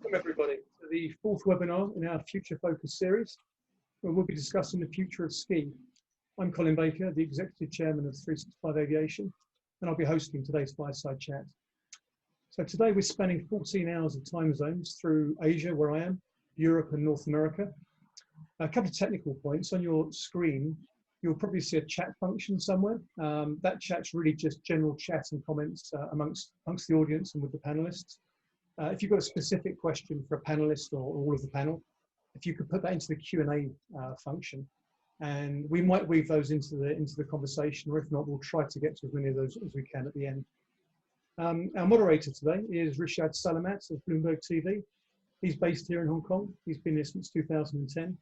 Welcome everybody to the fourth webinar in our FutureFocus series, where we'll be discussing the future of ski. I'm Colin Baker, the Executive Chairman of 365 Aviation, and I'll be hosting today's fireside chat. So today we're spanning 14 hours of time zones through Asia, where I am, Europe and North America. A couple of technical points. On your screen, you'll probably see a chat function somewhere. That chat's really just general chat and comments amongst the audience and with the panelists. If you've got a specific question for a panelist or all of the panel, if you could put that into the Q&A function, and we might weave those into the conversation, or if not, we'll try to get to as many of those as we can at the end. Our moderator today is Rishaad Salamat of Bloomberg TV. He's based here in Hong Kong. He's been here since 2010,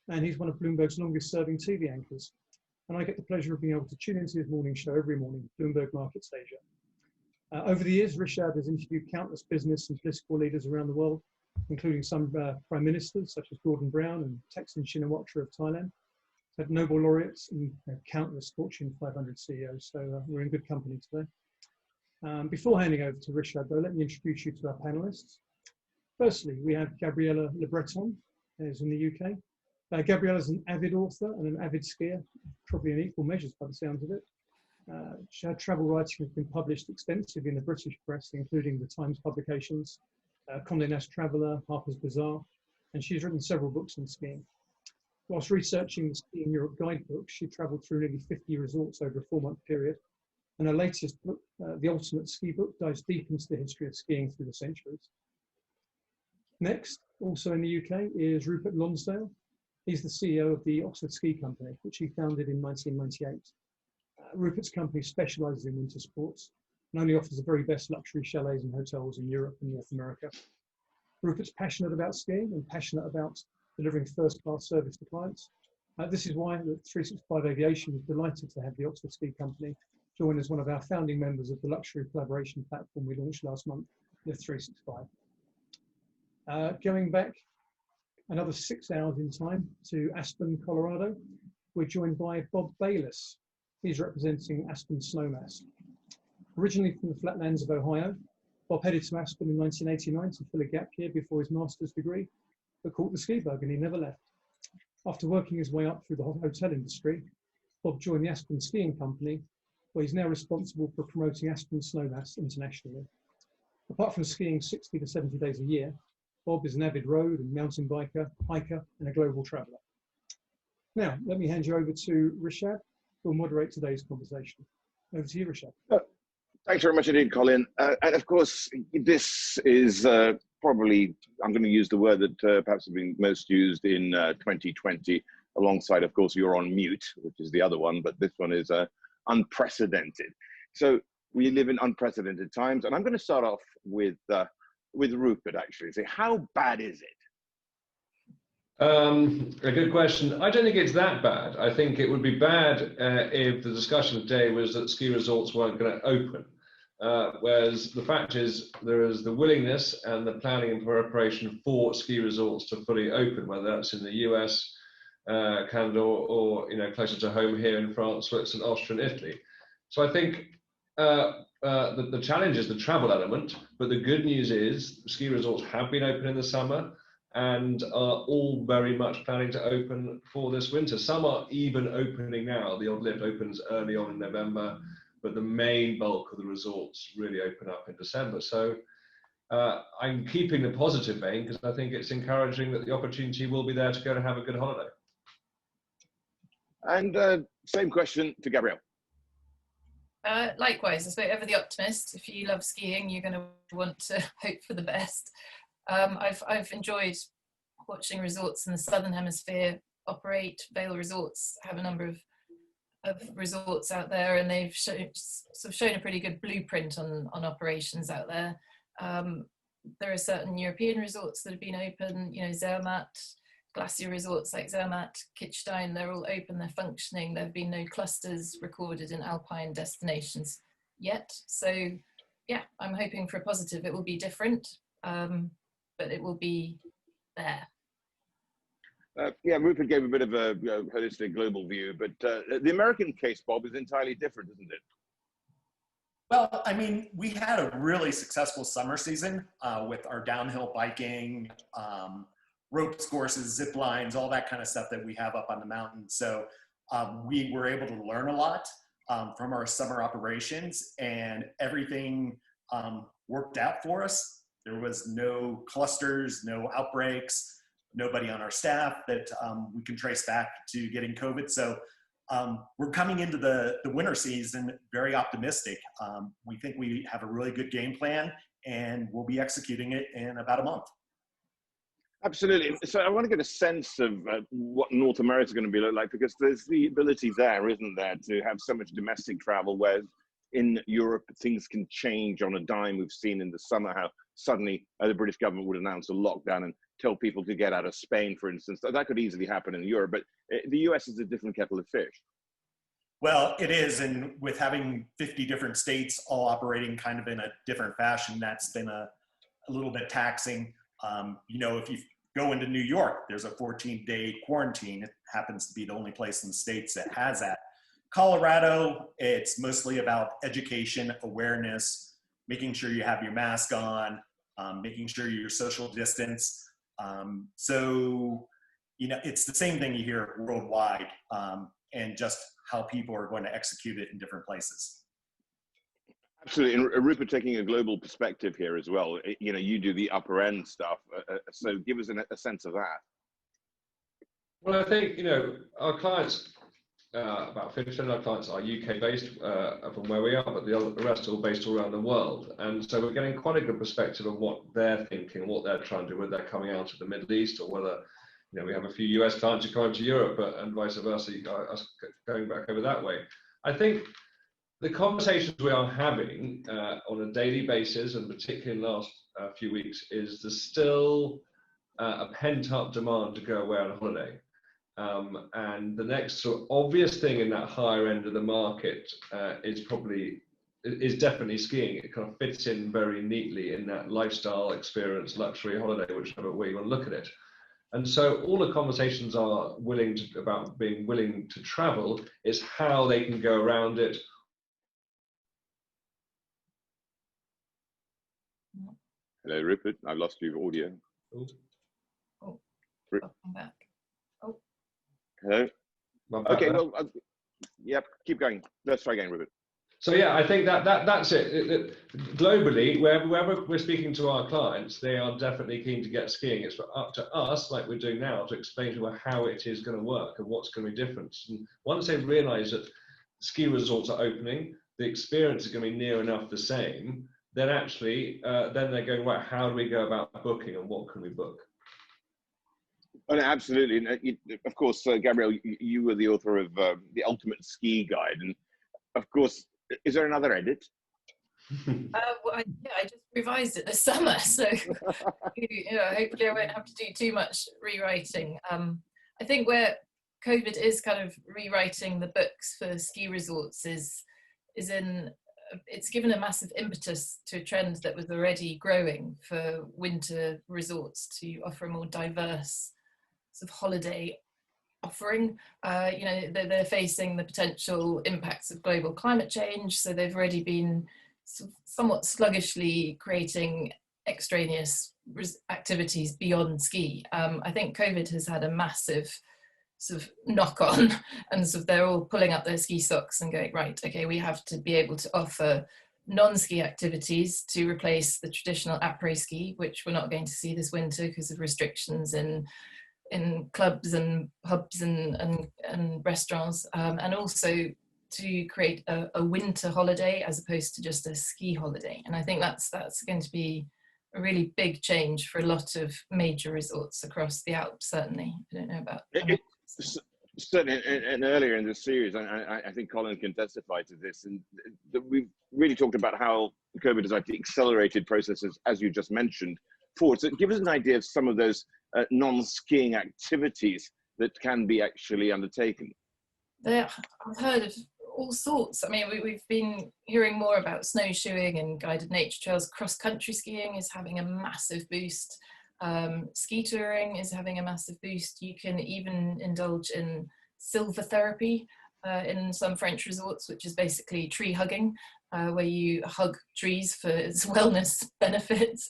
and he's one of Bloomberg's longest serving TV anchors. And I get the pleasure of being able to tune into his morning show every morning, Bloomberg Markets Asia. Over the years, Rishaad has interviewed countless business and political leaders around the world, including some prime ministers such as Gordon Brown and Thaksin Shinawatra of Thailand. He's had Nobel laureates and countless Fortune 500 CEOs, so we're in good company today. Before handing over to Rishaad, though, let me introduce you to our panelists. Firstly, we have Gabriella Le Breton, who's in the UK. Gabriella is an avid author and an avid skier, probably in equal measures by the sounds of it. Her travel writing has been published extensively in the British press, including the Times publications, Condé Nast Traveller, Harper's Bazaar, and she's written several books on skiing. Whilst researching the Skiing Europe guidebook, she travelled through nearly 50 resorts over a 4-month period, and her latest book, The Ultimate Ski Book, dives deep into the history of skiing through the centuries. Next, also in the UK, is Rupert Longsdon. He's the CEO of the Oxford Ski Company, which he founded in 1998. Rupert's company specialises in winter sports and only offers the very best luxury chalets and hotels in Europe and North America. Rupert's passionate about skiing and passionate about delivering first-class service to clients. This is why 365 Aviation is delighted to have the Oxford Ski Company join as one of our founding members of the luxury collaboration platform we launched last month, the 365. Going back another 6 hours in time to Aspen, Colorado, we're joined by Bob Bayless. He's representing Aspen Snowmass. Originally from the flatlands of Ohio, Bob headed to Aspen in 1989 to fill a gap year before his master's degree, but caught the ski bug and he never left. After working his way up through the hotel industry, Bob joined the Aspen Skiing Company, where he's now responsible for promoting Aspen Snowmass internationally. Apart from skiing 60 to 70 days a year, Bob is an avid road and mountain biker, hiker, and a global traveller. Now, let me hand you over to Rishaad, who will moderate today's conversation. Over to you, Rishaad. Thanks very much indeed, Colin. And of course, this is probably, I'm going to use the word that perhaps has been most used in 2020, alongside, of course, you're on mute, which is the other one, but this one is unprecedented. So we live in unprecedented times, and I'm going to start off with Rupert, actually. Say, how bad is it? A good question. I don't think it's that bad. I think it would be bad if the discussion today was that ski resorts weren't going to open. Whereas the fact is there is the willingness and the planning and preparation for ski resorts to fully open, whether that's in the US, Canada, or closer to home here in France, Switzerland, Austria, and Italy. So I think the challenge is the travel element, but the good news is ski resorts have been open in the summer and are all very much planning to open for this winter. Some are even opening now. The odd lift opens early on in November, but the main bulk of the resorts really open up in December. So I'm keeping the positive vein because I think it's encouraging that the opportunity will be there to go and have a good holiday. And same question to Gabrielle. Likewise, I suppose ever the optimist. If you love skiing, you're going to want to hope for the best. I've enjoyed watching resorts in the Southern Hemisphere operate. Vail Resorts have a number of resorts out there, and they've shown a pretty good blueprint on operations out there. There are certain European resorts that have been open, Zermatt, glacier resorts like Zermatt, Kitzstein, they're all open, they're functioning. There have been no clusters recorded in alpine destinations yet. So yeah, I'm hoping for a positive. It will be different, but it will be there. Yeah, Rupert gave a bit of a holistic global view, but the American case, Bob, is entirely different, isn't it? Well, I mean, we had a really successful summer season with our downhill biking, ropes courses, zip lines, all that kind of stuff that we have up on the mountain. So we were able to learn a lot from our summer operations, and everything worked out for us. There was no clusters, no outbreaks, nobody on our staff that we can trace back to getting COVID. So we're coming into the winter season very optimistic. We think we have a really good game plan, and we'll be executing it in about a month. Absolutely. So I want to get a sense of what North America is going to be like, because there's the ability there, isn't there, to have so much domestic travel, where in Europe things can change on a dime. We've seen in the summer how suddenly the British government would announce a lockdown and tell people to get out of Spain, for instance. That could easily happen in Europe, but the US is a different kettle of fish. Well, it is, and with having 50 different states all operating kind of in a different fashion, that's been a little bit taxing. You know, if you go into New York, there's a 14-day quarantine. It happens to be the only place in the States that has that. Colorado, it's mostly about education, awareness, making sure you have your mask on, making sure you're social distance. So, you know, it's the same thing you hear worldwide, and just how people are going to execute it in different places. Absolutely, and Rupert, taking a global perspective here as well, you know, you do the upper end stuff, so give us a sense of that. Well, I think, you know, our clients, about 50% of our clients are UK based from where we are, but the rest are all based all around the world. And so we're getting quite a good perspective of what they're thinking, what they're trying to do, whether they're coming out of the Middle East, or whether, you know, we have a few US clients who come to Europe, and vice versa, us going back over that way. I think the conversations we are having on a daily basis, and particularly in the last few weeks, is there's still a pent-up demand to go away on holiday. And the next sort of obvious thing in that higher end of the market is definitely skiing. It kind of fits in very neatly in that lifestyle experience, luxury holiday, whichever way you want to look at it. And so all the conversations are about being willing to travel is how they can go around it. Hello, Rupert. I've lost your audio. Oh, I'm back. Oh. Hello. Okay, well, yep, keep going. Let's try again, Rupert. So yeah, I think that's it. Globally, wherever we're speaking to our clients, they are definitely keen to get skiing. It's up to us, like we're doing now, to explain to them how it is going to work and what's going to be different. And once they realise that ski resorts are opening, the experience is going to be near enough the same, then actually, then they're going, right, how do we go about booking and what can we book? Oh, no, absolutely. And, of course, Gabrielle, you were the author of The Ultimate Ski Guide. And of course, is there another edit? Well, I just revised it this summer, so you know, hopefully I won't have to do too much rewriting. I think where COVID is kind of rewriting the books for ski resorts is in it's given a massive impetus to a trend that was already growing for winter resorts to offer a more diverse sort of holiday offering. You know, they're facing the potential impacts of global climate change, so they've already been somewhat sluggishly creating extraneous activities beyond ski. I think COVID has had a massive sort of knock on, and sort of they're all pulling up their ski socks and going, right, okay, we have to be able to offer non-ski activities to replace the traditional après ski, which we're not going to see this winter because of restrictions in clubs and pubs and restaurants, and also to create a winter holiday as opposed to just a ski holiday. And I think that's going to be a really big change for a lot of major resorts across the Alps, certainly. I don't know about certainly, and earlier in this series, I think Colin can testify to this, and we've really talked about how COVID has actually accelerated processes, as you just mentioned, forward. So give us an idea of some of those non-skiing activities that can be actually undertaken. I've heard of all sorts. I mean, we've been hearing more about snowshoeing and guided nature trails. Cross-country skiing is having a massive boost. Ski touring is having a massive boost. You can even indulge in silver therapy in some French resorts, which is basically tree hugging. where you hug trees for its wellness benefits.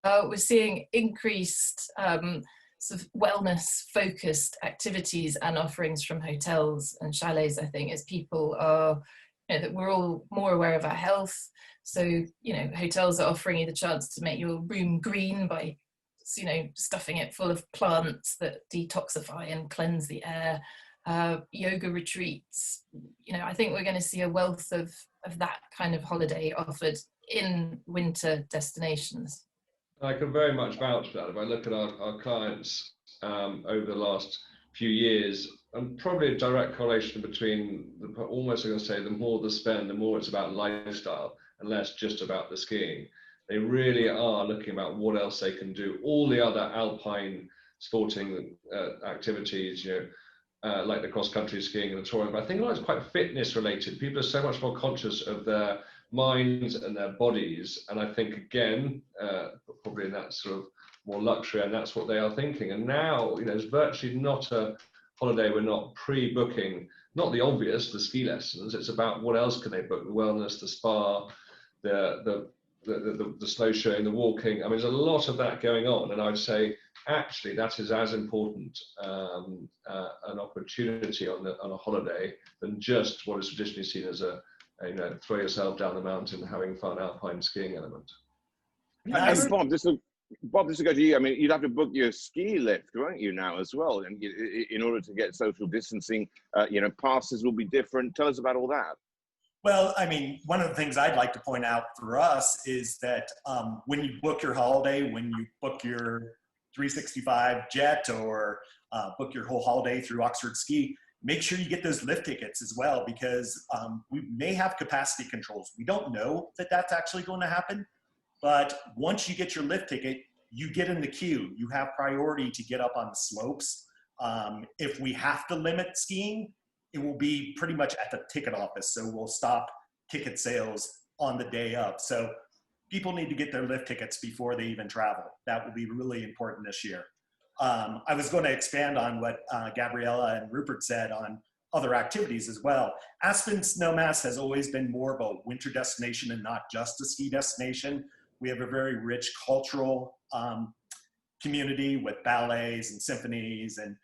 We're seeing increased sort of wellness-focused activities and offerings from hotels and chalets, I think, as people are, that we're all more aware of our health. So, hotels are offering you the chance to make your room green by, stuffing it full of plants that detoxify and cleanse the air. Yoga retreats. I think we're going to see a wealth of that kind of holiday offered in winter destinations. I can very much vouch for that. If I look at our clients over the last few years, and probably a direct correlation between almost, I'm going to say, the more the spend, the more it's about lifestyle and less just about the skiing. They really are looking about what else they can do. All the other alpine sporting activities, like the cross-country skiing and the touring, but I think it's quite fitness related. People are so much more conscious of their minds and their bodies, and I think again, probably in that sort of more luxury, and that's what they are thinking. And now, it's virtually not a holiday we're not pre-booking, not the obvious, the ski lessons. It's about what else can they book: the wellness, the spa, the snowshoeing, the walking. I mean, there's a lot of that going on, and I would say actually that is as important an opportunity on a holiday than just what is traditionally seen as a throw yourself down the mountain, having fun alpine skiing element. And Bob, this will go to you. I mean, you'd have to book your ski lift, won't you, now as well? And in order to get social distancing, passes will be different. Tell us about all that. Well, I mean, one of the things I'd like to point out for us is that when you book your holiday, when you book your 365 jet or book your whole holiday through Oxford Ski, make sure you get those lift tickets as well, because we may have capacity controls. We don't know that that's actually going to happen, but once you get your lift ticket, you get in the queue. You have priority to get up on the slopes. If we have to limit skiing, it will be pretty much at the ticket office. So we'll stop ticket sales on the day of. So people need to get their lift tickets before they even travel. That will be really important this year. I was going to expand on what Gabriella and Rupert said on other activities as well. Aspen Snowmass has always been more of a winter destination and not just a ski destination. We have a very rich cultural community with ballets and symphonies and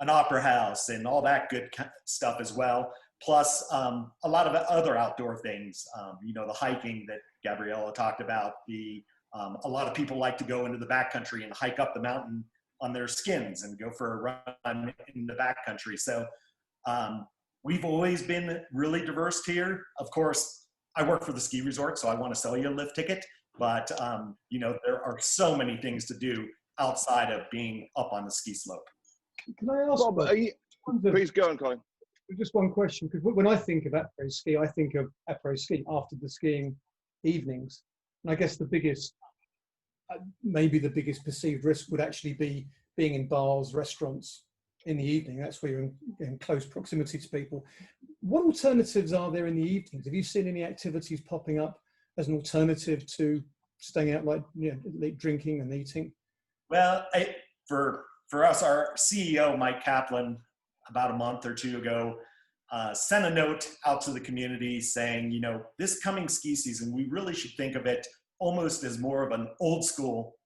an opera house and all that good stuff as well. Plus a lot of other outdoor things, the hiking that Gabriella talked about. A lot of people like to go into the backcountry and hike up the mountain on their skins and go for a run in the backcountry. So we've always been really diverse here. Of course, I work for the ski resort, so I want to sell you a lift ticket, but there are so many things to do outside of being up on the ski slope. Can I ask, Bob, please go on, Colin. Just one question, because when I think of après ski, I think of après ski after the skiing evenings. And I guess the biggest, maybe the biggest perceived risk would actually be being in bars, restaurants in the evening. That's where you're in close proximity to people. What alternatives are there in the evenings? Have you seen any activities popping up as an alternative to staying out, like drinking and eating? Well, for us, our CEO, Mike Kaplan, about a month or two ago, sent a note out to the community saying, this coming ski season, we really should think of it almost as more of an old school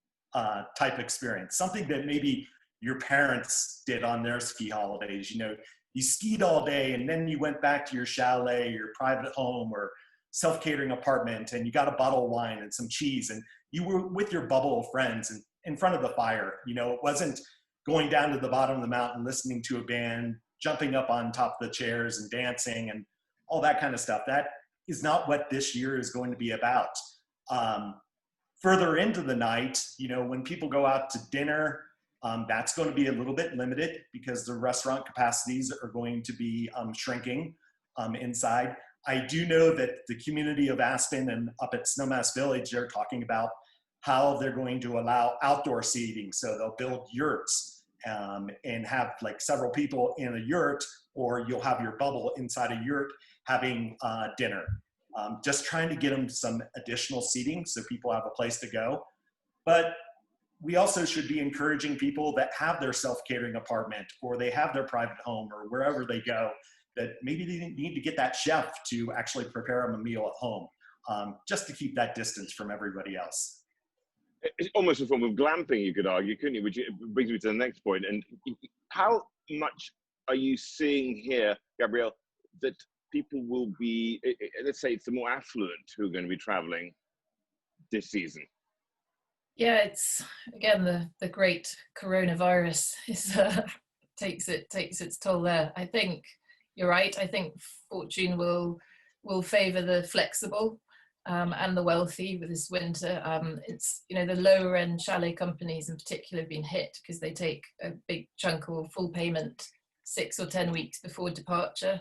type experience, something that maybe your parents did on their ski holidays. You skied all day and then you went back to your chalet, your private home or self-catering apartment, and you got a bottle of wine and some cheese, and you were with your bubble of friends and in front of the fire. It wasn't going down to the bottom of the mountain, listening to a band, jumping up on top of the chairs and dancing and all that kind of stuff. That is not what this year is going to be about. Further into the night, when people go out to dinner, that's going to be a little bit limited because the restaurant capacities are going to be shrinking inside. I do know that the community of Aspen and up at Snowmass Village, they're talking about how they're going to allow outdoor seating. So they'll build yurts and have like several people in a yurt, or you'll have your bubble inside a yurt having dinner. Just trying to get them some additional seating so people have a place to go. But we also should be encouraging people that have their self-catering apartment or they have their private home or wherever they go, that maybe they need to get that chef to actually prepare them a meal at home, just to keep that distance from everybody else. It's almost a form of glamping, you could argue, couldn't you? Which brings me to the next point. And how much are you seeing here, Gabrielle, that people will be, let's say it's the more affluent who are going to be traveling this season? Yeah, it's again the great coronavirus is takes its toll there. I think you're right. I think fortune will favour the flexible and the wealthy with this winter. It's, you know, the lower end chalet companies in particular have been hit because they take a big chunk or full payment 6 or 10 weeks before departure.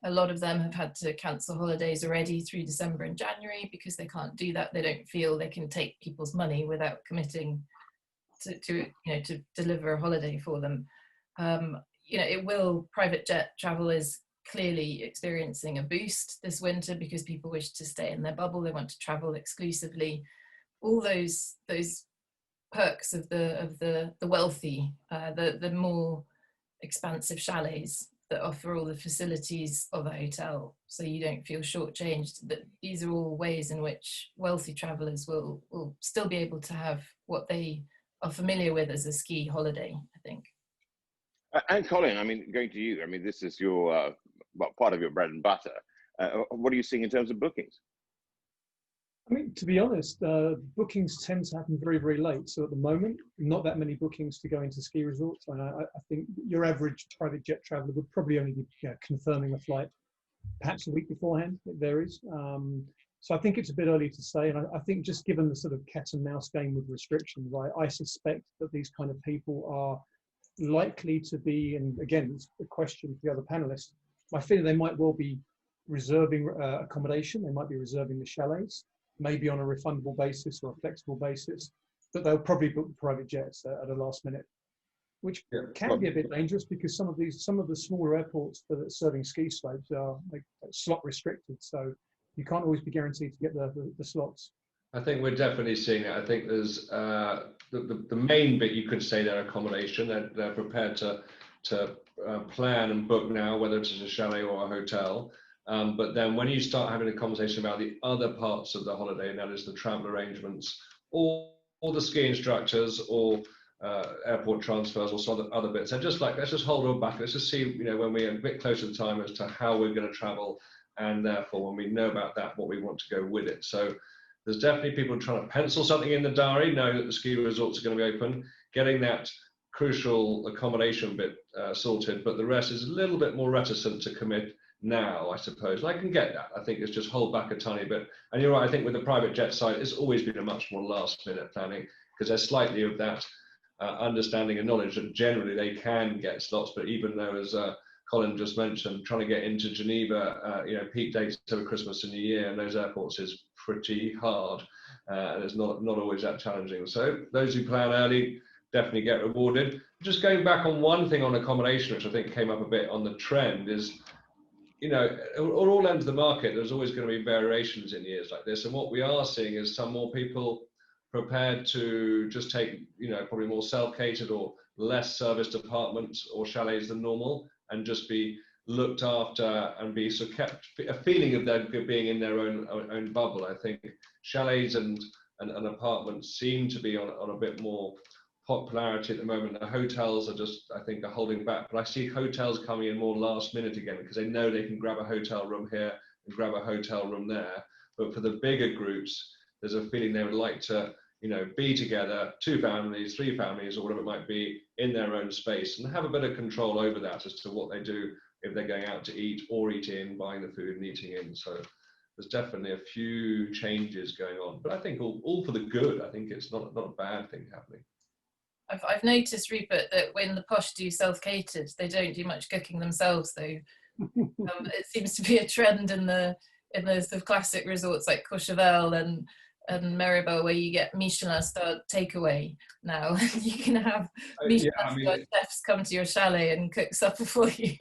A lot of them have had to cancel holidays already through December and January because they can't do that. They don't feel they can take people's money without committing to deliver a holiday for them. Private jet travel is clearly experiencing a boost this winter because people wish to stay in their bubble. They want to travel exclusively. All those perks of the wealthy, the more expansive chalets that offer all the facilities of a hotel, so you don't feel shortchanged. That these are all ways in which wealthy travellers will still be able to have what they are familiar with as a ski holiday, I think. And Colin, I mean, going to you, I mean, this is your part of your bread and butter. What are you seeing in terms of bookings? I mean, to be honest, bookings tend to happen very, very late. So at the moment, not that many bookings to go into ski resorts. And I think your average private jet traveller would probably only be confirming a flight perhaps a week beforehand. It varies. So I think it's a bit early to say. And I think just given the sort of cat and mouse game with restrictions, I suspect that these kind of people are likely to be, and again, it's a question for the other panelists, my feeling they might well be reserving accommodation. They might be reserving the chalets, maybe on a refundable basis or a flexible basis, but they'll probably book private jets at a last minute, which can be a bit dangerous because some of the smaller airports that are serving ski slopes are slot restricted, so you can't always be guaranteed to get the slots. I think we're definitely seeing it. I think there's the main bit you could say their accommodation. They're prepared to plan and book now, whether it's a chalet or a hotel. But then when you start having a conversation about the other parts of the holiday, and that is the travel arrangements, or the ski instructors, or airport transfers, or some other bits, and just like, let's just hold on back. Let's just see, when we're a bit closer to time as to how we're going to travel, and therefore when we know about that, what we want to go with it. So there's definitely people trying to pencil something in the diary, knowing that the ski resorts are going to be open, getting that crucial accommodation bit sorted, but the rest is a little bit more reticent to commit now, I suppose. And I can get that. I think it's just hold back a tiny bit. And you're right, I think with the private jet side, it's always been a much more last minute planning because there's slightly of that understanding and knowledge that generally they can get slots, but even though, as Colin just mentioned, trying to get into Geneva, peak dates over Christmas and New Year, and those airports is pretty hard, and it's not always that challenging. So those who plan early definitely get rewarded. Just going back on one thing on accommodation, which I think came up a bit on the trend, is at all ends of the market, there's always going to be variations in years like this. And what we are seeing is some more people prepared to just take, probably more self-catered or less serviced apartments or chalets than normal, and just be looked after and be so kept a feeling of them being in their own bubble. I think chalets and apartments seem to be on a bit more popularity at the moment. The hotels are just, I think, are holding back, but I see hotels coming in more last minute again because they know they can grab a hotel room here and grab a hotel room there. But for the bigger groups, there's a feeling they would like to be together, 2 families, 3 families, or whatever it might be, in their own space, and have a bit of control over that as to what they do if they're going out to eat or eat in, buying the food and eating in. So there's definitely a few changes going on, but I think all for the good. I think it's not a bad thing happening. I've noticed, Rupert, that when the posh do self-catered, they don't do much cooking themselves, though. It seems to be a trend in the sort of classic resorts like Courchevel and Maribel, where you get Michelin-starred takeaway now. You can have Michelin-starred chefs come to your chalet and cook supper for you.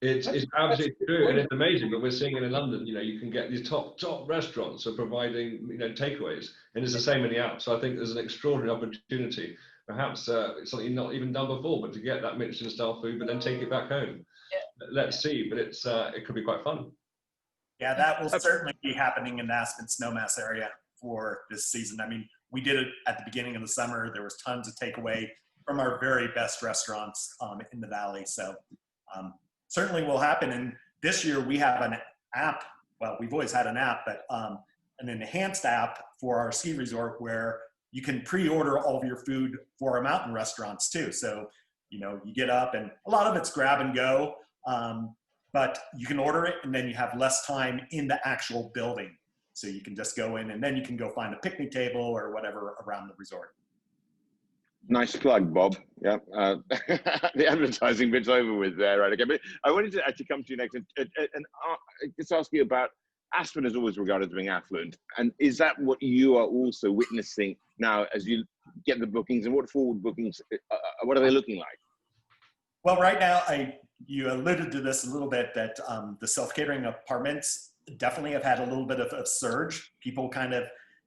It's absolutely true, and it's amazing. But we're seeing it in London. You can get these top restaurants are providing takeaways, and it's the same in the Alps. So I think there's an extraordinary opportunity. Perhaps it's something not even done before, but to get that Michelin-style food, but then take it back home. let's see. But it's it could be quite fun. Yeah, that will certainly be happening in the Aspen Snowmass area for this season. I mean, we did it at the beginning of the summer. There was tons of takeaway from our very best restaurants in the valley. So certainly will happen. And this year we have an app. Well, we've always had an app, but an enhanced app for our ski resort where you can pre-order all of your food for our mountain restaurants too. So, you know, you get up and a lot of it's grab and go, but you can order it and then you have less time in the actual building. So you can just go in and then you can go find a picnic table or whatever around the resort. Nice plug, Bob. Yeah, the advertising bit's over with there, right? Okay, but I wanted to actually come to you next and just ask you about Aspen is always regarded as being affluent, and is that what you are also witnessing now as you get the bookings, and what forward bookings? What are they looking like? Well, right now, you alluded to this a little bit that the self-catering apartments definitely have had a little bit of a surge. People kind of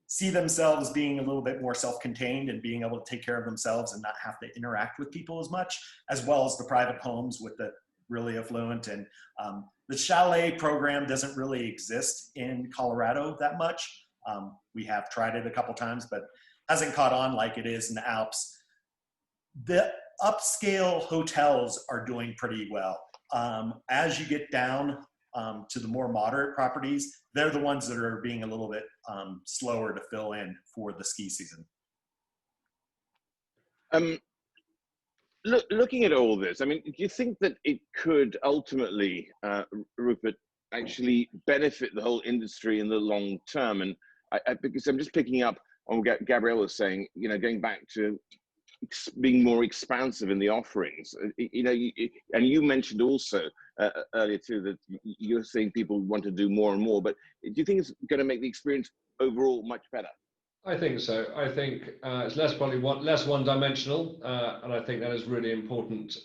see themselves being a little bit more self-contained and being able to take care of themselves and not have to interact with people as much, as well as the private homes with the really affluent. And the chalet program doesn't really exist in Colorado that much. We have tried it a couple times, but hasn't caught on like it is in the Alps. The upscale hotels are doing pretty well. As you get down to the more moderate properties, they're the ones that are being a little bit slower to fill in for the ski season. Looking at all this, I mean, do you think that it could ultimately, Rupert, actually benefit the whole industry in the long term? And because I'm just picking up on what Gabriella was saying, you know, going back to being more expansive in the offerings, you know, and you mentioned also earlier too that you're saying people want to do more and more, but do you think it's going to make the experience overall much better? I think so. I think it's less one-dimensional, and I think that is really important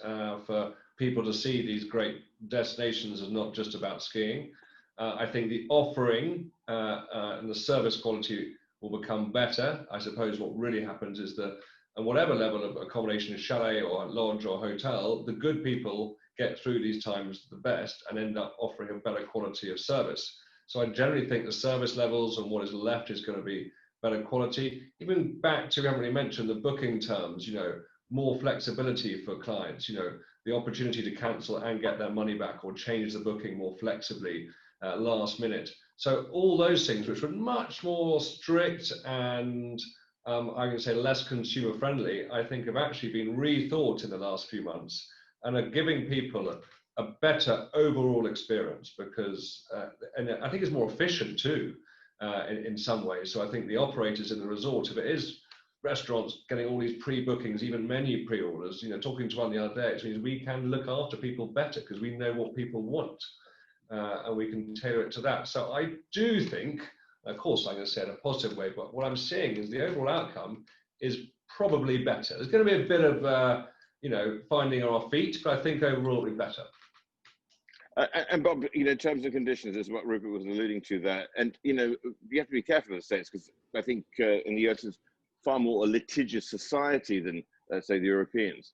for people to see these great destinations as not just about skiing. I think the offering and the service quality will become better. I suppose what really happens is that at whatever level of accommodation, chalet or lodge or hotel, the good people get through these times the best and end up offering a better quality of service. So I generally think the service levels and what is left is going to be better quality. Even back to, we haven't really mentioned the booking terms, you know, more flexibility for clients, you know, the opportunity to cancel and get their money back or change the booking more flexibly last minute. So all those things which were much more strict and I can say less consumer friendly, I think have actually been rethought in the last few months and are giving people a better overall experience because, and I think it's more efficient too in some ways. So I think the operators in the resort, if it is restaurants getting all these pre-bookings, even menu pre-orders, you know, talking to one the other day, it means we can look after people better because we know what people want and we can tailor it to that. So I do think, of course, I'm going to say it in a positive way, but what I'm seeing is the overall outcome is probably better. There's going to be a bit of, you know, finding our feet, but I think overall it'll be better. And Bob, you know, terms and conditions is what Rupert was alluding to there. And, you know, you have to be careful in the States because I think in the US it's far more a litigious society than, say, the Europeans.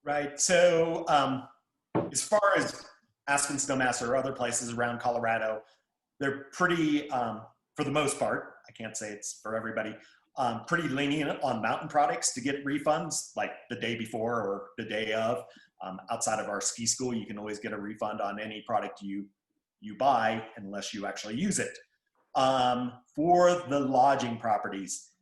Right. So as far as Aspen Snowmass or other places around Colorado, they're pretty, for the most part, I can't say it's for everybody, pretty lenient on mountain products to get refunds like the day before or the day of. Outside of our ski school, you can always get a refund on any product you buy unless you actually use it. For the lodging properties,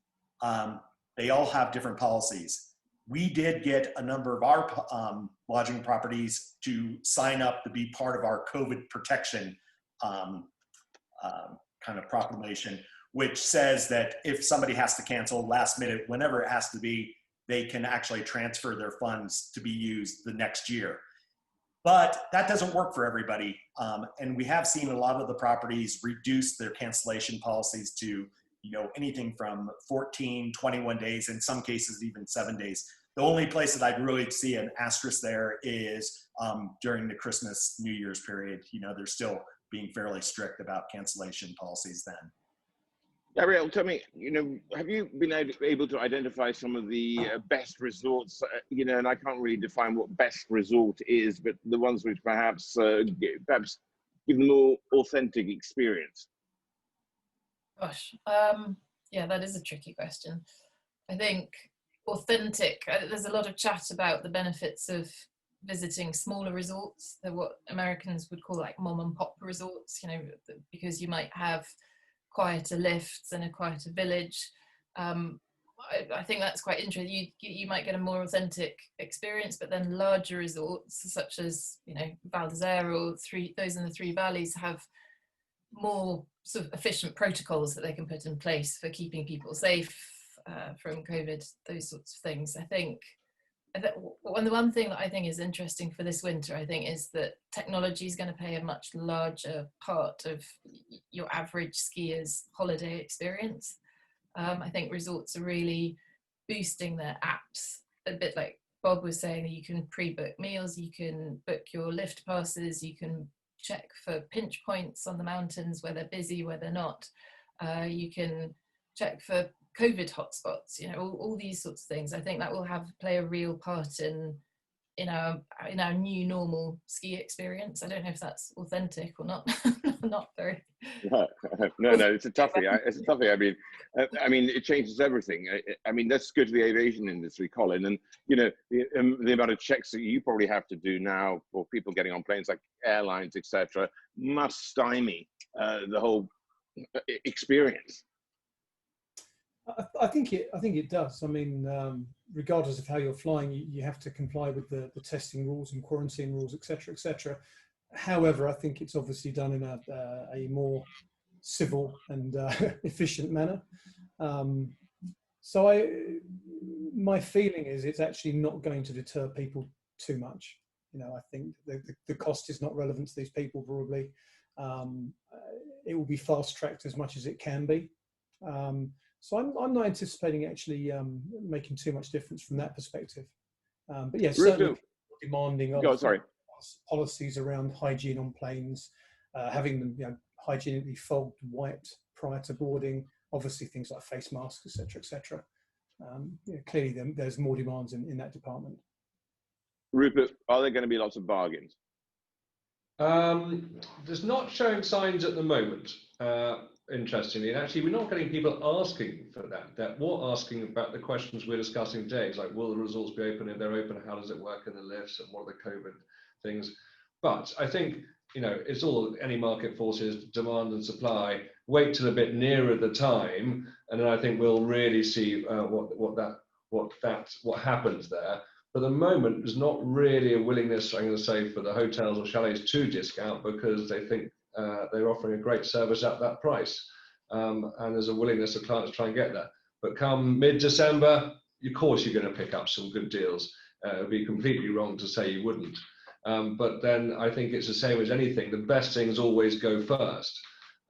they all have different policies. We did get a number of our lodging properties to sign up to be part of our COVID protection kind of proclamation, which says that if somebody has to cancel last minute, whenever it has to be, they can actually transfer their funds to be used the next year. But that doesn't work for everybody. And we have seen a lot of the properties reduce their cancellation policies to, you know, anything from 14, 21 days, in some cases, even 7 days. The only place that I'd really see an asterisk there is during the Christmas, New Year's period. You know, they're still being fairly strict about cancellation policies then. Gabrielle, tell me, have you been able to identify some of the best resorts, and I can't really define what best resort is, but the ones which perhaps give more authentic experience? Gosh, yeah, that is a tricky question. I think authentic, there's a lot of chat about the benefits of visiting smaller resorts. They're what Americans would call like mom and pop resorts, because you might have quieter lifts and a quieter village. I think that's quite interesting. You might get a more authentic experience, but then larger resorts such as Val d'Isere or those in the Three Valleys have more sort of efficient protocols that they can put in place for keeping people safe from COVID, those sorts of things. I think the one thing that I think is interesting for this winter, I think, is that technology is going to play a much larger part of your average skier's holiday experience. I think resorts are really boosting their apps, a bit like Bob was saying. You can pre-book meals, you can book your lift passes, you can check for pinch points on the mountains where they're busy, where they're not. You can check for COVID hotspots, all these sorts of things. I think that will play a real part in our new normal ski experience. I don't know if that's authentic or not. Not very. No, it's a toughie. It's a toughie. I mean, it changes everything. I mean, let's go to the aviation industry, Colin. And the amount of checks that you probably have to do now for people getting on planes, like airlines, etc., must stymie the whole experience. I think it does. I mean, regardless of how you're flying, you have to comply with the testing rules and quarantine rules, etc., etc. However, I think it's obviously done in a more civil and efficient manner. My feeling is it's actually not going to deter people too much. I think the cost is not relevant to these people probably. It will be fast tracked as much as it can be. So I'm not anticipating actually making too much difference from that perspective. But yes, certainly demanding policies around hygiene on planes, having them hygienically fogged, wiped prior to boarding. Obviously, things like face masks, etc., etc. Clearly, there's more demands in that department. Rupert, are there going to be lots of bargains? There's not showing signs at the moment. Interestingly, and actually, we're not getting people asking for that. They're more asking about the questions we're discussing today. It's like, will the resorts be open? If they're open, how does it work in the lifts? And what are the COVID things? But I think, it's all any market forces, demand and supply. Wait till a bit nearer the time, and then I think we'll really see what happens there. But at the moment, there's not really a willingness, I'm going to say, for the hotels or chalets to discount because they think they're offering a great service at that price. And there's a willingness of clients to try and get that. But come mid-December, of course, you're going to pick up some good deals. It would be completely wrong to say you wouldn't. But then I think it's the same as anything. The best things always go first.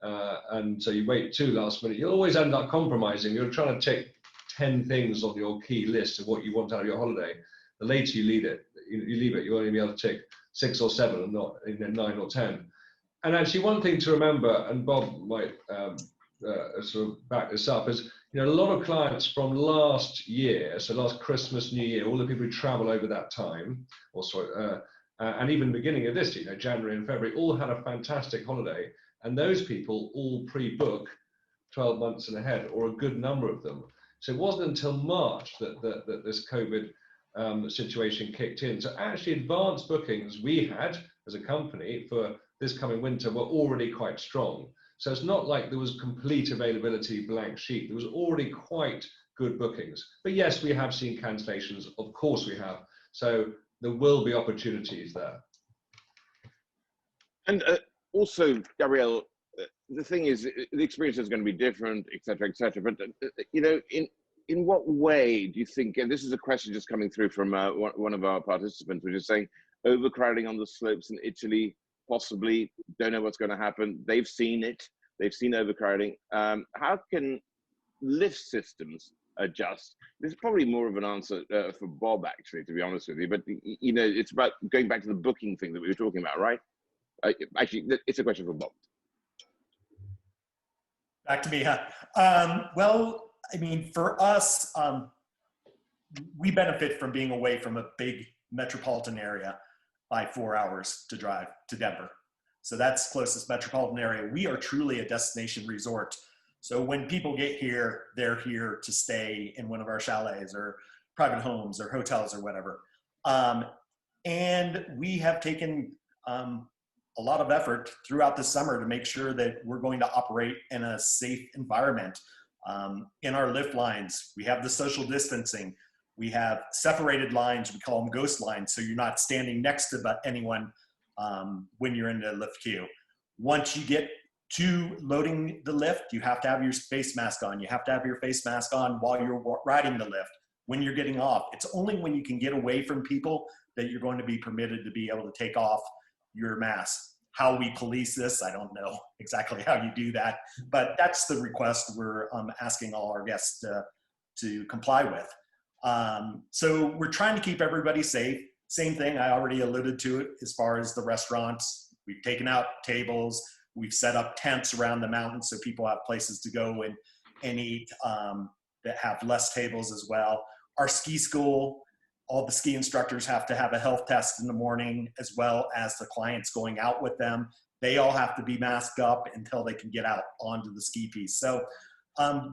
And so you wait too last minute. You'll always end up compromising. You're trying to tick 10 things on your key list of what you want out of your holiday. The later you leave it, you'll only be able to tick 6 or 7 and not 9 or 10. And actually, one thing to remember, and Bob might sort of back this up, is a lot of clients from last year, so last Christmas, New Year, all the people who travel over that time, and even beginning of this year, January and February, all had a fantastic holiday, and those people all pre-book 12 months and ahead, or a good number of them. So it wasn't until March that this COVID situation kicked in. So actually, advanced bookings we had as a company for this coming winter were already quite strong. So it's not like there was complete availability, blank sheet. There was already quite good bookings. But yes, we have seen cancellations. Of course we have. So there will be opportunities there. And also, Gabrielle, the thing is, the experience is going to be different, et cetera, et cetera. But, in what way do you think, and this is a question just coming through from one of our participants, which is saying overcrowding on the slopes in Italy, possibly, don't know what's going to happen. They've seen it. They've seen overcrowding. How can lift systems adjust? This is probably more of an answer for Bob, actually, to be honest with you. But, it's about going back to the booking thing that we were talking about, right? Actually, it's a question for Bob. Back to me, huh? Well, I mean, for us, we benefit from being away from a big metropolitan area by 4 hours to drive to Denver. So that's closest metropolitan area. We are truly a destination resort. So when people get here, they're here to stay in one of our chalets or private homes or hotels or whatever. And we have taken a lot of effort throughout the summer to make sure that we're going to operate in a safe environment. In our lift lines, we have the social distancing. We have separated lines, we call them ghost lines, so you're not standing next to anyone when you're in the lift queue. Once you get to loading the lift, you have to have your face mask on. You have to have your face mask on while you're riding the lift. When you're getting off, it's only when you can get away from people that you're going to be permitted to be able to take off your mask. How we police this, I don't know exactly how you do that, but that's the request we're asking all our guests to comply with. So we're trying to keep everybody safe. Same thing, I already alluded to it as far as the restaurants. We've taken out tables. We've set up tents around the mountain so people have places to go and eat that have less tables as well. Our ski school, all the ski instructors have to have a health test in the morning, as well as the clients going out with them. They all have to be masked up until they can get out onto the ski piece. So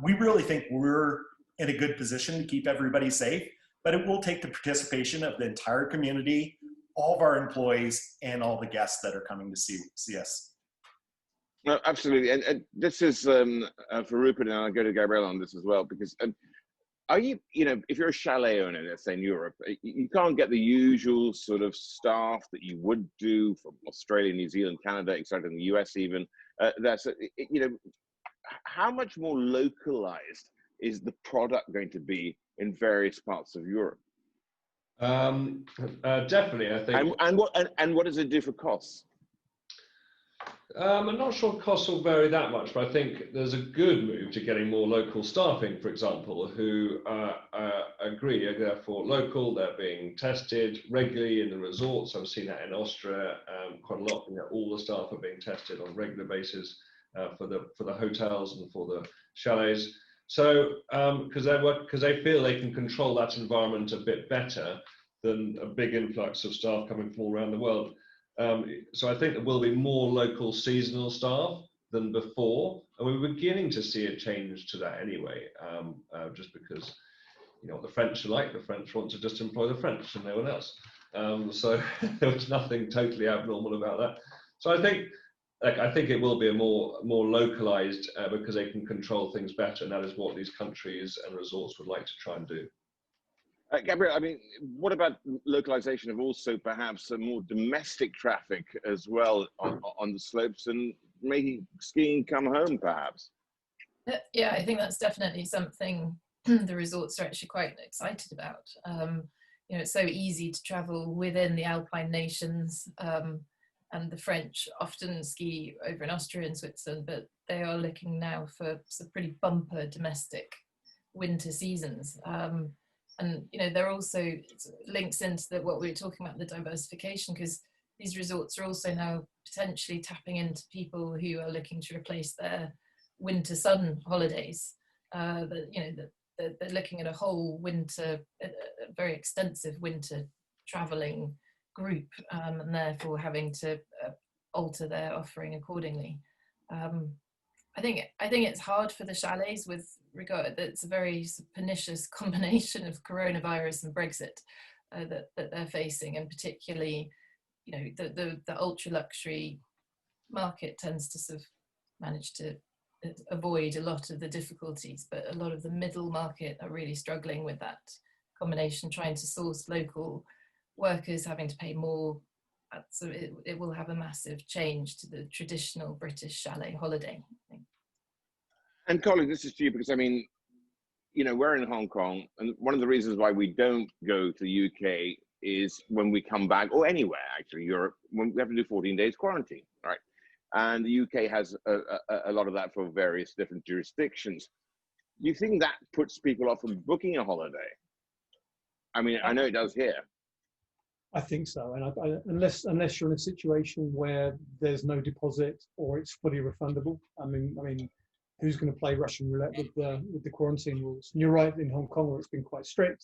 we really think we're in a good position to keep everybody safe, but it will take the participation of the entire community, all of our employees, and all the guests that are coming to see us. No, absolutely. And this is for Rupert, and I'll go to Gabriella on this as well, because are you, if you're a chalet owner, let's say in Europe, you can't get the usual sort of staff that you would do from Australia, New Zealand, Canada, etc., in the US even. How much more localized is the product going to be in various parts of Europe? Definitely, I think. And what does it do for costs? I'm not sure costs will vary that much, but I think there's a good move to getting more local staffing, for example, who agree, are therefore local, they're being tested regularly in the resorts. I've seen that in Austria quite a lot. All the staff are being tested on a regular basis for the hotels and for the chalets. So, because they feel they can control that environment a bit better than a big influx of staff coming from all around the world. So I think there will be more local seasonal staff than before, and we're beginning to see a change to that anyway, just because what the French are like. The French want to just employ the French and no one else. So there was nothing totally abnormal about that. So I think it will be a more localized because they can control things better, and that is what these countries and resorts would like to try and do. Gabrielle, I mean, what about localization of also perhaps a more domestic traffic as well on the slopes, and making skiing come home perhaps? Yeah, I think that's definitely something the resorts are actually quite excited about. It's so easy to travel within the Alpine nations, and the French often ski over in Austria and Switzerland, but they are looking now for some pretty bumper domestic winter seasons. And they're also links into what we were talking about, the diversification, because these resorts are also now potentially tapping into people who are looking to replace their winter sun holidays. They're looking at a whole winter, a very extensive winter traveling group, and therefore having to alter their offering accordingly. I think it's hard for the chalets with regard that it's a very pernicious combination of coronavirus and Brexit that they're facing, and particularly, the ultra luxury market tends to sort of manage to avoid a lot of the difficulties, but a lot of the middle market are really struggling with that combination, trying to source local workers, having to pay more. So it will have a massive change to the traditional British chalet holiday, I think. And Colin, this is to you, because I mean, we're in Hong Kong, and one of the reasons why we don't go to the UK is when we come back, or anywhere actually, Europe, when we have to do 14 days quarantine, right? And the UK has a lot of that for various different jurisdictions. Do you think that puts people off from booking a holiday? I mean, I know it does here. I think so, and unless you're in a situation where there's no deposit or it's fully refundable. I mean, who's going to play Russian roulette with the quarantine rules. And you're right, in Hong Kong, where it's been quite strict,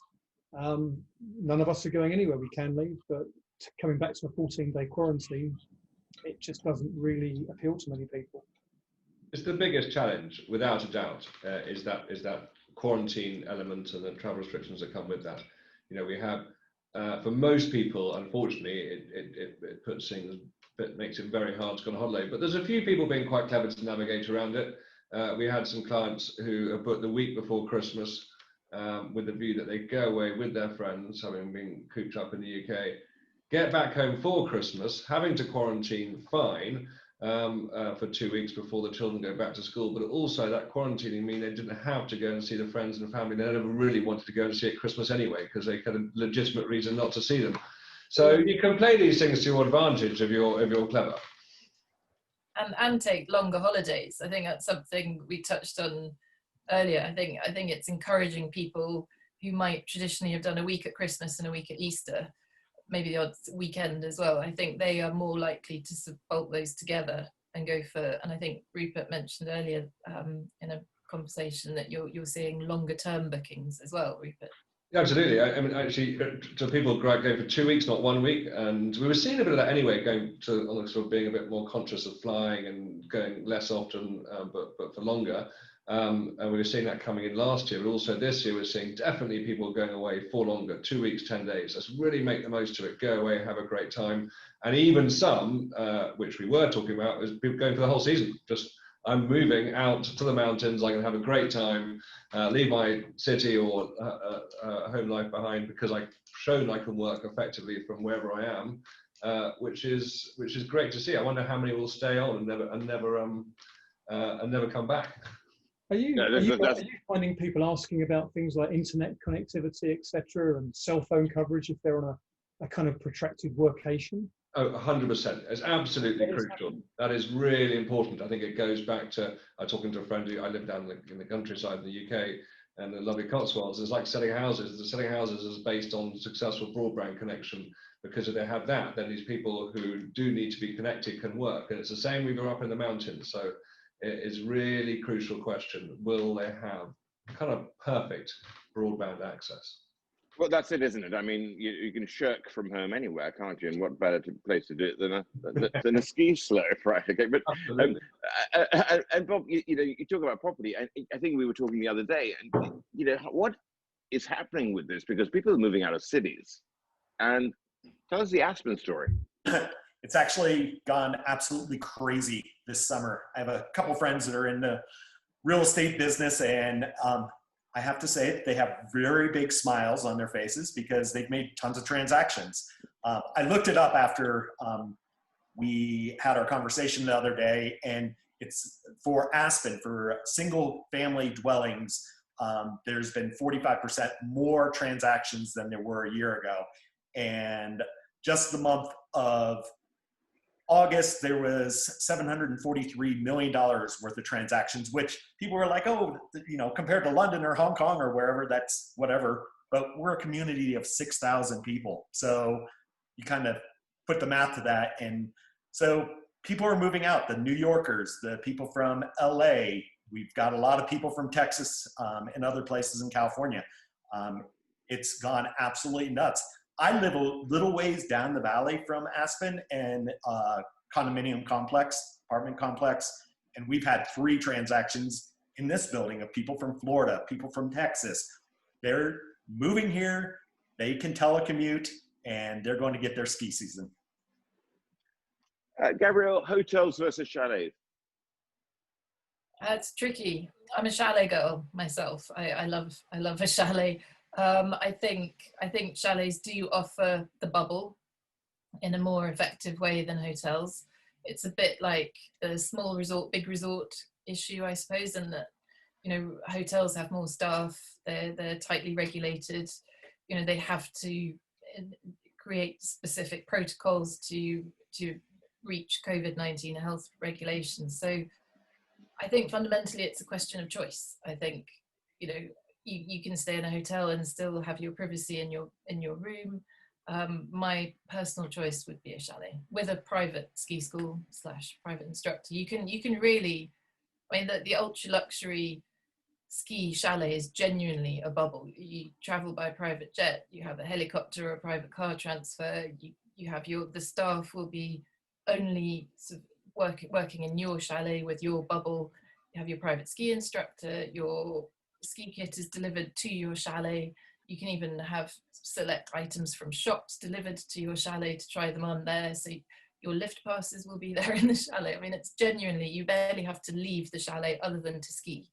none of us are going anywhere. We can leave, but coming back to a 14-day quarantine, it just doesn't really appeal to many people. It's the biggest challenge, without a doubt, is that quarantine element and the travel restrictions that come with that. You know, we have, for most people, unfortunately, it puts things, it makes it very hard to go on holiday. But there's a few people being quite clever to navigate around it. We had some clients who have booked the week before Christmas with the view that they go away with their friends, having been cooped up in the UK, get back home for Christmas, having to quarantine fine for 2 weeks before the children go back to school, but also that quarantining mean they didn't have to go and see the friends and family they never really wanted to go and see at Christmas anyway, because they had a legitimate reason not to see them. So you can play these things to your advantage if you're clever. And take longer holidays. I think that's something we touched on earlier. I think it's encouraging people who might traditionally have done a week at Christmas and a week at Easter, maybe the odd weekend as well. I think they are more likely to sort of bolt those together and go for, and I think Rupert mentioned earlier in a conversation that you're seeing longer term bookings as well, Rupert. Yeah, absolutely. I mean, actually, so people going for 2 weeks, not 1 week, and we were seeing a bit of that anyway, going to sort of being a bit more conscious of flying and going less often, but for longer. And we were seeing that coming in last year, but also this year we're seeing definitely people going away for longer, 2 weeks, 10 days. Let's really make the most of it. Go away, have a great time, and even some, which we were talking about, is people going for the whole season. Just I'm moving out to the mountains. I can have a great time, leave my city or home life behind because I've shown I can work effectively from wherever I am, which is great to see. I wonder how many will stay on and never come back. Are you finding people asking about things like internet connectivity, etc., and cell phone coverage if they're on a kind of protracted workation? Oh, 100%. It's absolutely crucial. That is really important. I think it goes back to talking to a friend who I live down in the countryside in the UK and the lovely Cotswolds. It's like selling houses. The selling houses is based on successful broadband connection, because if they have that, then these people who do need to be connected can work. And it's the same when you're up in the mountains. So it is really crucial question. Will they have kind of perfect broadband access? Well, that's it, isn't it? I mean, you can shirk from home anywhere, can't you? And what better place to do it than a ski slope, right? Okay, but and Bob, you talk about property, and I think we were talking the other day, and what is happening with this, because people are moving out of cities. And tell us the Aspen story. It's actually gone absolutely crazy this summer. I have a couple friends that are in the real estate business, and I have to say they have very big smiles on their faces because they've made tons of transactions. I looked it up after we had our conversation the other day, and it's for Aspen, for single family dwellings. There's been 45% more transactions than there were a year ago. And just the month of August, there was $743 million worth of transactions, which people were like, oh, compared to London or Hong Kong or wherever, that's whatever. But we're a community of 6,000 people. So you kind of put the math to that. And so people are moving out, the New Yorkers, the people from LA. We've got a lot of people from Texas and other places in California. It's gone absolutely nuts. I live a little ways down the valley from Aspen and condominium complex, apartment complex, and we've had 3 transactions in this building of people from Florida, people from Texas. They're moving here, they can telecommute, and they're going to get their ski season. Gabrielle, hotels versus chalets. It's tricky. I'm a chalet girl myself. I love a chalet. I think chalets do offer the bubble in a more effective way than hotels. It's a bit like the small resort, big resort issue, I suppose, and that hotels have more staff. They're tightly regulated. They have to create specific protocols to reach COVID-19 health regulations. So I think fundamentally it's a question of choice. I think you can stay in a hotel and still have your privacy in your room. My personal choice would be a chalet with a private ski school / private instructor. You can really I mean, the ultra luxury ski chalet is genuinely a bubble. You travel by private jet, you have a helicopter or a private car transfer, you have the staff will be only sort of working in your chalet with your bubble. You have your private ski instructor, your ski kit is delivered to your chalet. You can even have select items from shops delivered to your chalet to try them on there. So your lift passes will be there in the chalet. I mean, it's genuinely, you barely have to leave the chalet other than to ski.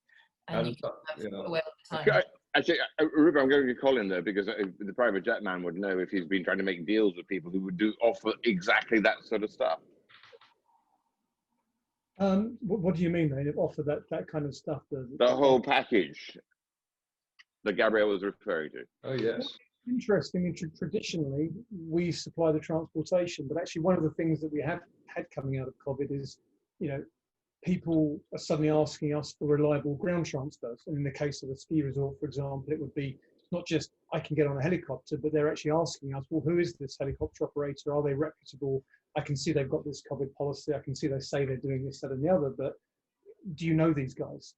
And you can have a well time. Actually, Rupert, I'm going to call in there because the private jet man would know if he's been trying to make deals with people who would offer exactly that sort of stuff. What do you mean they offer that kind of stuff? The whole package that Gabrielle was referring to. Oh, yes. Interesting. Traditionally, we supply the transportation, but actually one of the things that we have had coming out of COVID is, people are suddenly asking us for reliable ground transfers. And in the case of a ski resort, for example, it would be not just I can get on a helicopter, but they're actually asking us, well, who is this helicopter operator? Are they reputable? I can see they've got this COVID policy. I can see they say they're doing this, that, and the other, but do you know these guys?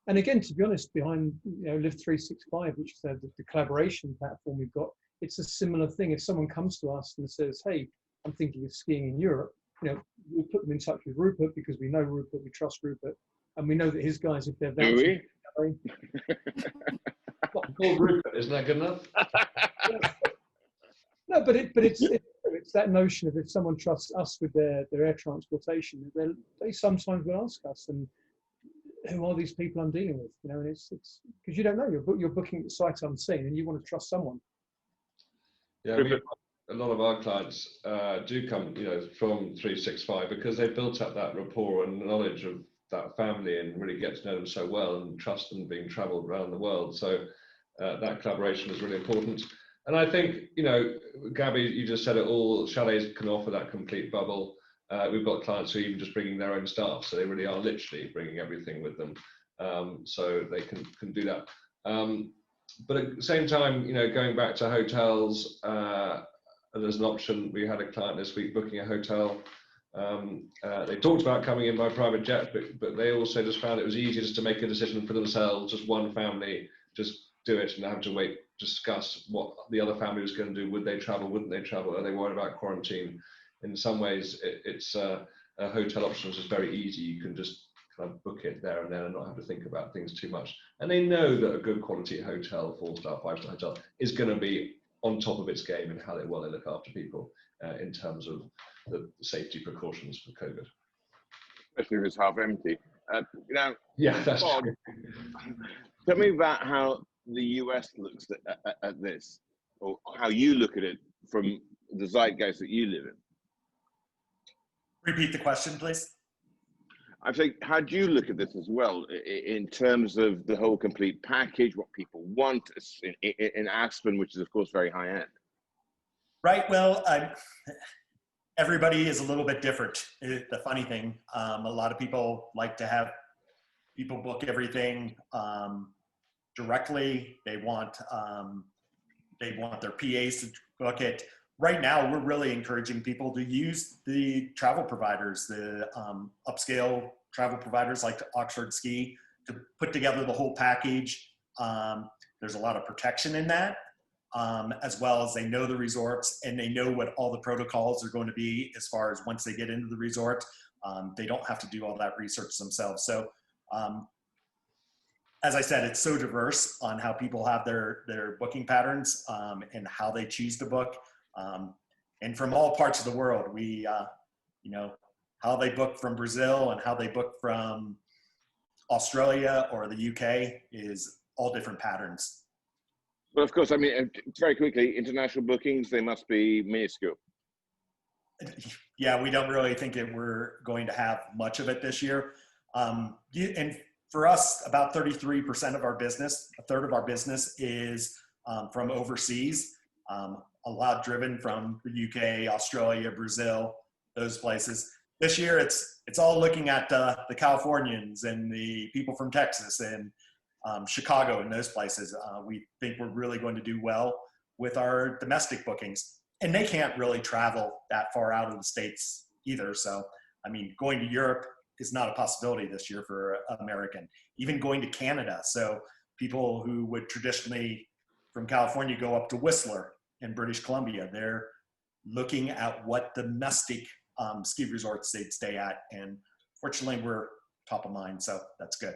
And again, to be honest, behind Live 365, which is the collaboration platform we've got, it's a similar thing. If someone comes to us and says, hey, I'm thinking of skiing in Europe, we'll put them in touch with Rupert because we know Rupert, we trust Rupert, and we know that his guys, if they're vouching, Call Rupert, isn't that good enough? No, but it's that notion of if someone trusts us with their air transportation, they sometimes will ask us, and who are these people I'm dealing with? And it's because you don't know, you're booking sight unseen, and you want to trust someone. Yeah, a lot of our clients do come, from 365 because they've built up that rapport and knowledge of that family and really get to know them so well and trust them being traveled around the world. So that collaboration is really important. And I think, Gabby, you just said it all, chalets can offer that complete bubble. We've got clients who are even just bringing their own staff, so they really are literally bringing everything with them, so they can do that. But at the same time, going back to hotels, there's an option. We had a client this week booking a hotel. They talked about coming in by private jet, but they also just found it was easier just to make a decision for themselves, just one family, just do it and have to wait, discuss what the other family was going to do. Would they travel? Wouldn't they travel? Are they worried about quarantine? In some ways, it's a hotel option is just very easy. You can just kind of book it there and then and not have to think about things too much. And they know that a good quality hotel, 4-star, 5-star hotel, is going to be on top of its game in how they look after people in terms of the safety precautions for COVID. Especially if it's half empty. Yeah, that's Bob, true. Tell me about how the US looks at this, or how you look at it from the zeitgeist that you live in. Repeat the question, please. I think, how do you look at this as well in terms of the whole complete package, what people want in Aspen, which is, of course, very high end? Right. Well, everybody is a little bit different. The funny thing, a lot of people like to have people book everything directly. They want their PAs to book it. Right now, we're really encouraging people to use the travel providers, the upscale travel providers like Oxford Ski, to put together the whole package. There's a lot of protection in that, as well as they know the resorts and they know what all the protocols are going to be as far as once they get into the resort. They don't have to do all that research themselves. So, as I said, it's so diverse on how people have their booking patterns and how they choose to book. And from all parts of the world, we, how they book from Brazil and how they book from Australia or the UK is all different patterns. But of course, I mean, very quickly, international bookings, they must be minuscule. Yeah, we don't really think we're going to have much of it this year. And for us, about 33% of our business, a third of our business is from overseas. A lot driven from the UK, Australia, Brazil, those places. This year, it's all looking at the Californians and the people from Texas and Chicago and those places. We think we're really going to do well with our domestic bookings. And they can't really travel that far out of the States either. So, I mean, going to Europe is not a possibility this year for American. Even going to Canada, so people who would traditionally from California go up to Whistler in British Columbia, they're looking at what domestic ski resorts they'd stay at, and fortunately we're top of mind, so that's good.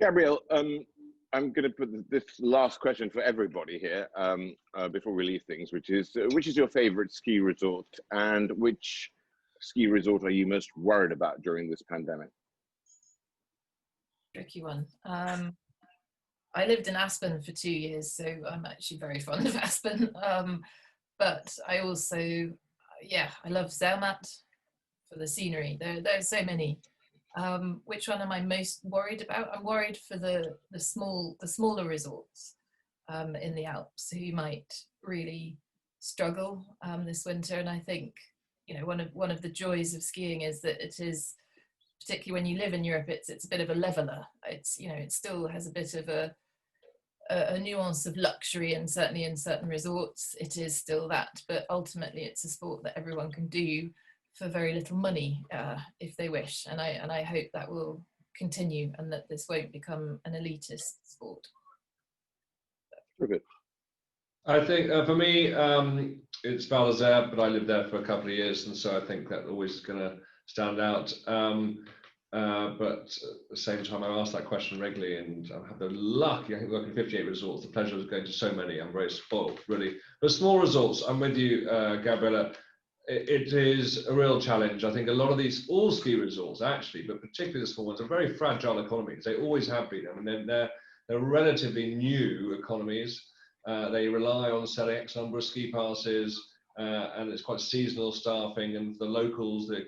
Gabrielle, I'm going to put this last question for everybody here before we leave things, which is your favorite ski resort, and which ski resort are you most worried about during this pandemic? Tricky one. I lived in Aspen for 2 years, so I'm actually very fond of Aspen. But I also, I love Zermatt for the scenery. There's so many. Which one am I most worried about? I'm worried for the smaller resorts in the Alps who might really struggle this winter. And I think, you know, one of the joys of skiing is that it is, particularly when you live in Europe, it's a bit of a leveler. It's, you know, it still has a bit of a nuance of luxury, and certainly in certain resorts it is still that, but ultimately it's a sport that everyone can do for very little money if they wish, and I hope that will continue and that this won't become an elitist sport. Rupert. I think for me it's Val d'Isère, but I lived there for a couple of years, and so I think that always is going to stand out. But at the same time, I ask that question regularly, and I have the luck, I think, working 58 resorts, the pleasure of going to so many. I'm very spoiled, really. But small resorts, I'm with you, Gabriella. It is a real challenge. I think a lot of these all ski resorts, actually, but particularly the small ones, are very fragile economies. They always have been. I mean, they're relatively new economies. They rely on selling X number of ski passes, and it's quite seasonal staffing. And for the locals, there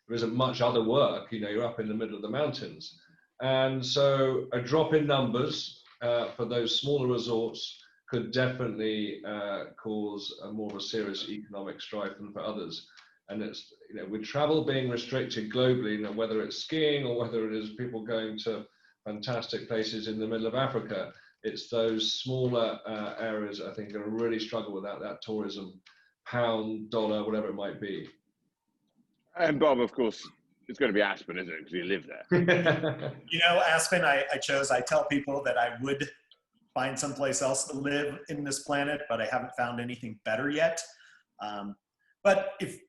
isn't much other work. You know, you're up in the middle of the mountains, and so a drop in numbers for those smaller resorts could definitely cause a more of a serious economic strife than for others. And it's, you know, with travel being restricted globally, you know, whether it's skiing or whether it is people going to fantastic places in the middle of Africa, it's those smaller areas I think are going to really struggle without that tourism, pound, dollar, whatever it might be. And Bob, of course, it's going to be Aspen, isn't it? Because you live there. You know, Aspen, I tell people that I would find someplace else to live in this planet, but I haven't found anything better yet. But if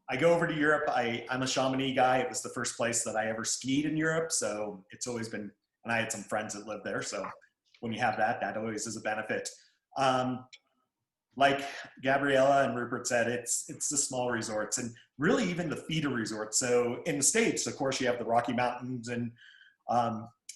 I go over to Europe, I'm a Chamonix guy. It was the first place that I ever skied in Europe. So it's always been, and I had some friends that lived there. So when you have that, that always is a benefit. Like Gabriella and Rupert said, it's the small resorts, and really even the feeder resorts. So in the States, of course, you have the Rocky Mountains and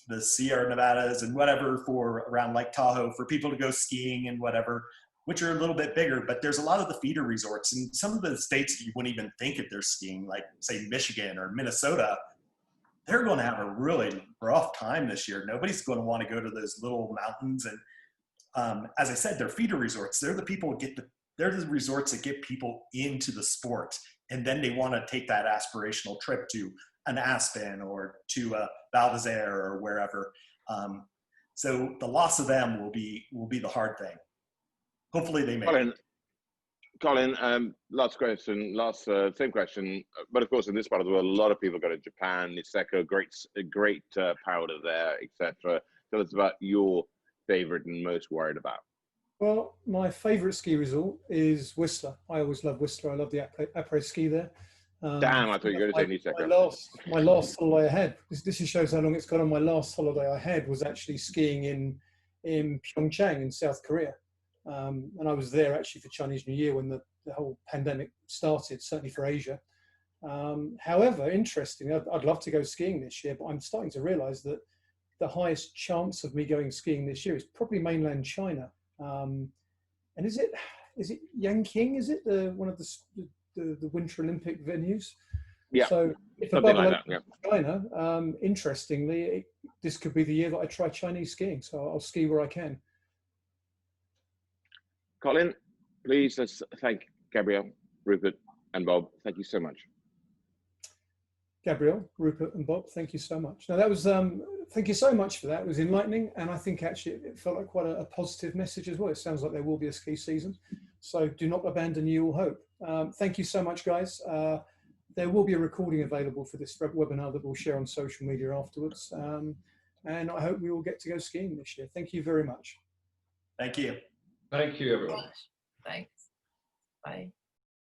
the Sierra Nevadas and whatever for around Lake Tahoe for people to go skiing and whatever, which are a little bit bigger. But there's a lot of the feeder resorts, and some of the states you wouldn't even think if they're skiing, like say Michigan or Minnesota, they're going to have a really rough time this year. Nobody's going to want to go to those little mountains. And as I said, they're feeder resorts. They're they're the resorts that get people into the sport, and then they want to take that aspirational trip to an Aspen or to a Val d'Isère or wherever. So the loss of them will be the hard thing. Hopefully they make it. Colin, last question, same question, but of course in this part of the world, a lot of people go to Japan, Niseko, great powder there, etc. Tell us about your favorite and most worried about. Well, my favorite ski resort is Whistler. I always love Whistler. I love the après ski there. Damn, I thought you were going to say Niseko. My last holiday I had, this shows how long it's gone on. My last holiday I had was actually skiing in Pyeongchang in South Korea. And I was there actually for Chinese New Year when the whole pandemic started, certainly for Asia. However, interestingly, I'd love to go skiing this year, but I'm starting to realize that the highest chance of me going skiing this year is probably mainland China. And is it Yanqing? Is it one of the Winter Olympic venues? Yeah. So if something like that, yeah. China, interestingly, this could be the year that I try Chinese skiing. So I'll ski where I can. Colin, please let's thank Gabrielle, Rupert, and Bob. Thank you so much. Gabrielle, Rupert, and Bob, thank you so much. Now that was, thank you so much for that. It was enlightening, and I think actually it felt like quite a positive message as well. It sounds like there will be a ski season, so do not abandon ye all hope. Thank you so much, guys. There will be a recording available for this webinar that we'll share on social media afterwards. And I hope we will get to go skiing this year. Thank you very much. Thank you. Thank you, everyone. Thanks. Bye.